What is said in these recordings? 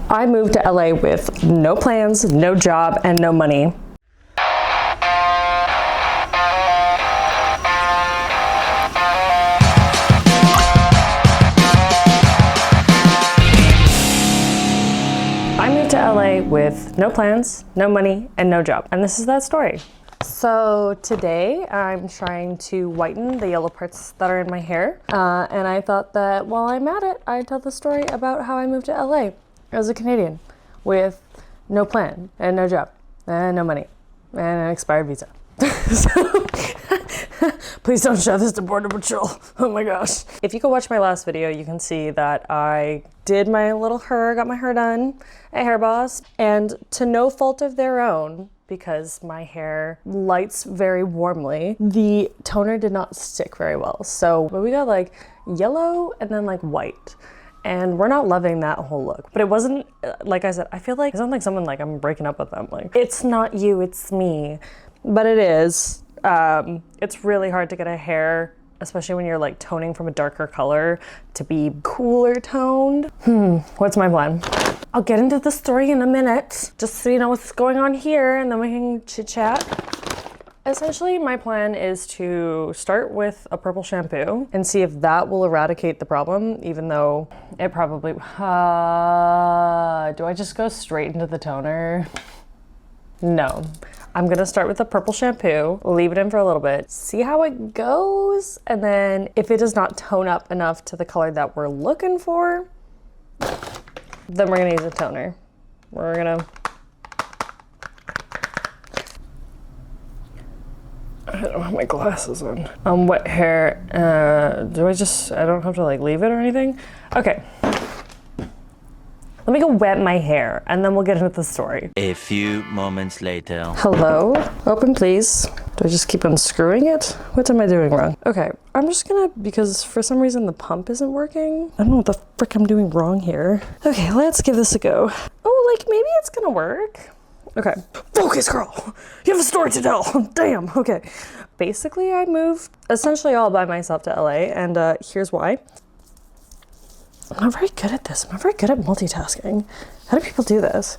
I moved to LA with no plans, no job, and no money. I moved to LA with no plans, no money, and no job. And this is that story. So today I'm trying to whiten the yellow parts that are in my hair. And I thought that while I'm at it, I'd tell the story about how I moved to LA as a Canadian with no plan and no job and no money and an expired visa. So, please don't show this to Border Patrol. Oh my gosh. If you go watch my last video, you can see that I did my little got my hair done at Hair Boss, and to no fault of their own, because my hair lights very warmly, the toner did not stick very well. So we got like yellow and then like white. And we're not loving that whole look. But it wasn't, like I said, I feel like it sounds like someone like I'm breaking up with them. Like, it's not you, it's me. But it is. It's really hard to get a hair, especially when you're like toning from a darker color, to be cooler toned. What's my plan? I'll get into the story in a minute, just so you know what's going on here, and then we can chit chat. Essentially, my plan is to start with a purple shampoo and see if that will eradicate the problem, even though it probably, do I just go straight into the toner? No. I'm gonna start with the purple shampoo, leave it in for a little bit, see how it goes, and then if it does not tone up enough to the color that we're looking for, then we're gonna use a toner. We're gonna, I don't have my glasses on. Wet hair, I don't have to like leave it or anything? Okay. Let me go wet my hair and then we'll get into the story. A few moments later. Hello? Open, please. Do I just keep unscrewing it? What am I doing wrong? Okay, I'm just gonna, because for some reason the pump isn't working. I don't know what the frick I'm doing wrong here. Okay, let's give this a go. Oh, like maybe it's gonna work. Okay. Focus, girl. You have a story to tell. Damn. Okay. Basically, I moved essentially all by myself to LA, and here's why. I'm not very good at this. I'm not very good at multitasking. How do people do this?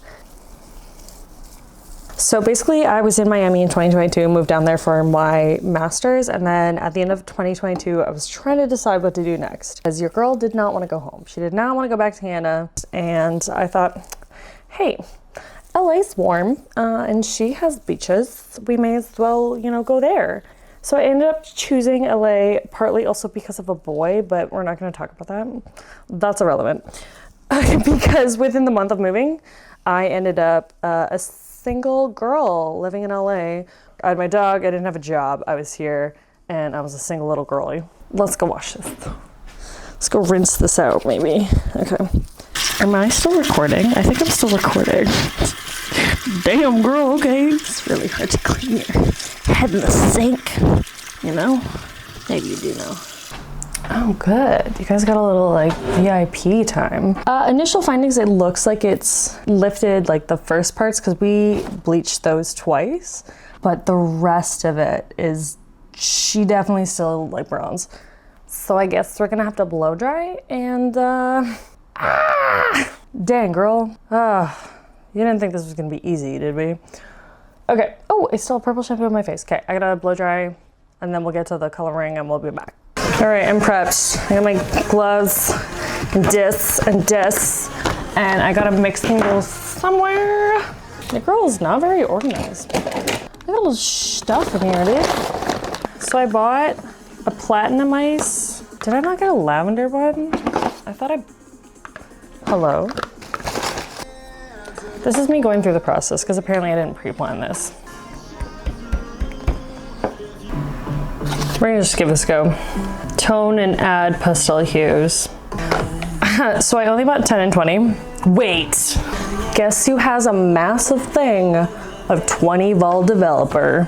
So basically, I was in Miami in 2022, moved down there for my master's, and then at the end of 2022, I was trying to decide what to do next. Because your girl did not want to go home. She did not want to go back to Canada, and I thought, hey, LA's warm, and she has beaches. We may as well, you know, go there. So I ended up choosing LA partly also because of a boy, but we're not going to talk about that. That's irrelevant. Because within the month of moving, I ended up a single girl living in LA. I had my dog, I didn't have a job, I was here, and I was a single little girlie. Let's go wash this. Let's go rinse this out, maybe. Okay. Am I still recording? I think I'm still recording. Damn, girl, okay. It's really hard to clean your head in the sink, you know? Maybe you do know. Oh, good. You guys got a little, like, VIP time. Initial findings, it looks like it's lifted, like, the first parts, because we bleached those twice, but the rest of it is, she definitely still, like, bronze. So I guess we're gonna have to blow dry, and, dang, girl. You didn't think this was gonna be easy, did we? Okay. Oh, I still have purple shampoo on my face. Okay, I gotta blow dry, and then we'll get to the coloring, and we'll be back. All right, I'm prepped. I got my gloves, and discs, and I gotta mix things somewhere. The girl's not very organized. I got a little stuff in here, dude. So I bought a platinum ice. Did I not get a lavender one? I thought hello? This is me going through the process because apparently I didn't pre-plan this. We're gonna just give this a go. Tone and add pastel hues. So I only bought 10 and 20. Wait, guess who has a massive thing of 20 vol developer?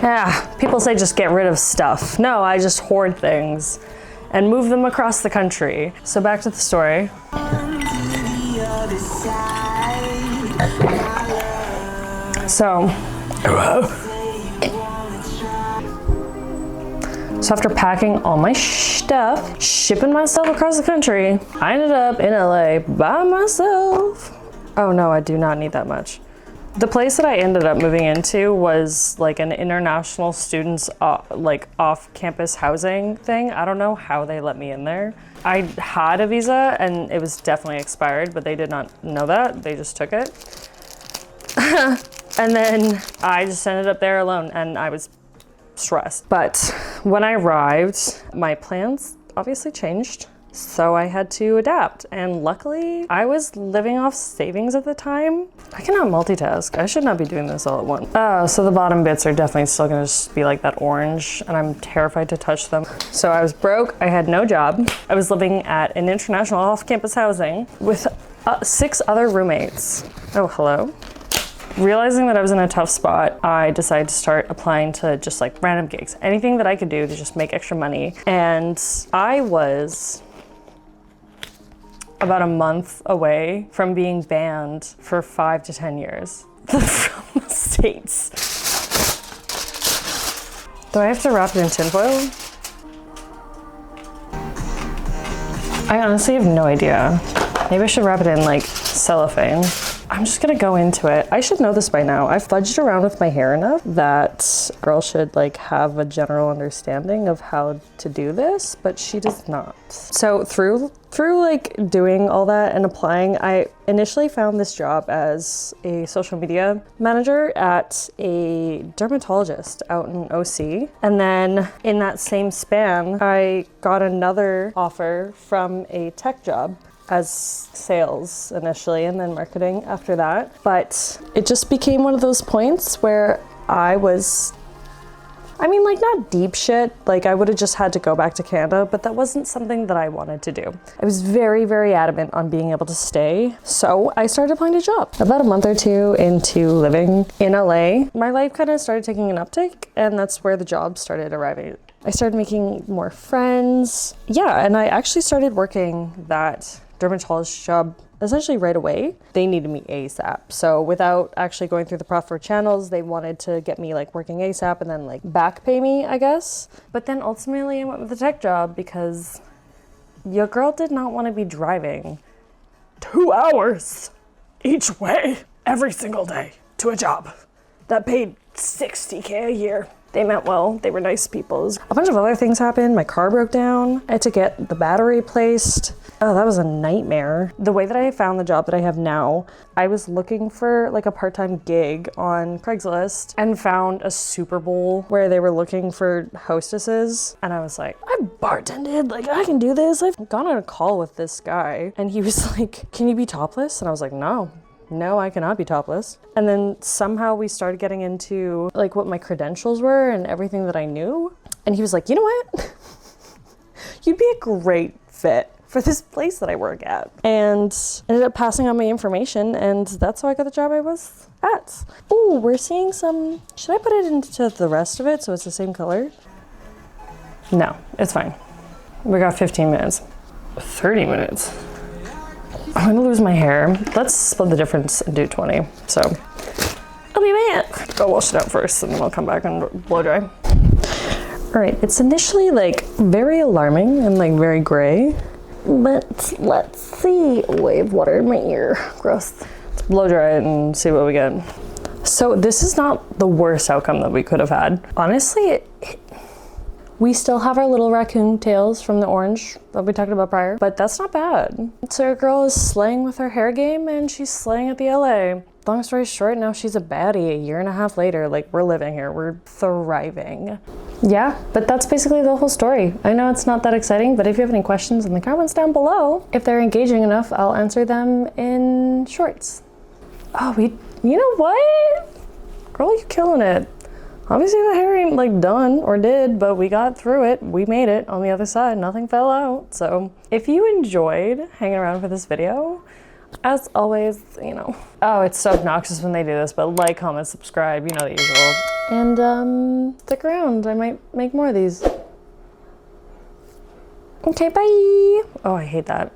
Yeah, people say just get rid of stuff. No, I just hoard things and move them across the country. So back to the story. So, So after packing all my stuff, shipping myself across the country, I ended up in LA by myself. Oh no, I do not need that much. The place that I ended up moving into was like an international students like off-campus housing thing. I don't know how they let me in there. I had a visa and it was definitely expired, but they did not know that. They just took it. And then I just ended up there alone and I was stressed. But when I arrived, my plans obviously changed. So I had to adapt, and luckily I was living off savings at the time. I cannot multitask. I should not be doing this all at once. So the bottom bits are definitely still gonna just be like that orange, and I'm terrified to touch them. So I was broke, I had no job. I was living at an international off-campus housing with 6 other roommates. Oh, hello. Realizing that I was in a tough spot, I decided to start applying to just like random gigs, anything that I could do to just make extra money. And I was about a month away from being banned for 5 to 10 years from the States. Do I have to wrap it in tinfoil? I honestly have no idea. Maybe I should wrap it in like cellophane. I'm just gonna go into it. I should know this by now. I've fudged around with my hair enough that girls should like have a general understanding of how to do this, but she does not. So through like doing all that and applying, I initially found this job as a social media manager at a dermatologist out in OC. And then in that same span, I got another offer from a tech job as sales initially and then marketing after that. But it just became one of those points where I was, I mean, like not deep shit, like I would have just had to go back to Canada, but that wasn't something that I wanted to do. I was very, very adamant on being able to stay. So I started applying to jobs. About a month or two into living in LA, my life kind of started taking an uptick, and that's where the jobs started arriving. I started making more friends. Yeah, and I actually started working that dermatologist job essentially right away. They needed me ASAP. So without actually going through the proper channels, they wanted to get me like working ASAP and then like back pay me, I guess. But then ultimately I went with the tech job because your girl did not want to be driving 2 hours each way every single day to a job that paid $60K a year. They meant well, they were nice people. A bunch of other things happened. My car broke down. I had to get the battery replaced. Oh, that was a nightmare. The way that I found the job that I have now, I was looking for like a part-time gig on Craigslist and found a Super Bowl where they were looking for hostesses. And I was like, I bartended, like I can do this. I've gone on a call with this guy and he was like, can you be topless? And I was like, no, I cannot be topless. And then somehow we started getting into like what my credentials were and everything that I knew. And he was like, you know what? You'd be a great fit for this place that I work at. And ended up passing on my information, and that's how I got the job I was at. Oh, we're seeing some, should I put it into the rest of it so it's the same color? No, it's fine. We got 15 minutes. 30 minutes. I'm gonna lose my hair. Let's split the difference and do 20. So I'll be back. Go wash it out first and then I'll come back and blow dry. All right, it's initially like very alarming and like very gray, but let's see. Oh, I have water in my ear. Gross. Let's blow dry it and see what we get. So this is not the worst outcome that we could have had. Honestly, we still have our little raccoon tails from the orange that we talked about prior, but that's not bad. So our girl is slaying with her hair game and she's slaying at the LA. Long story short, now she's a baddie a year and a half later. Like, we're living here, we're thriving. Yeah, but that's basically the whole story. I know it's not that exciting, but if you have any questions in the comments down below, if they're engaging enough, I'll answer them in shorts. Oh, you know what? Girl, you're killing it. Obviously the hair ain't like done or did, but we got through it. We made it on the other side. Nothing fell out. So if you enjoyed hanging around for this video, as always, you know, oh, it's so obnoxious when they do this, but like, comment, subscribe, you know the usual. And stick around. I might make more of these. Okay, bye. Oh, I hate that.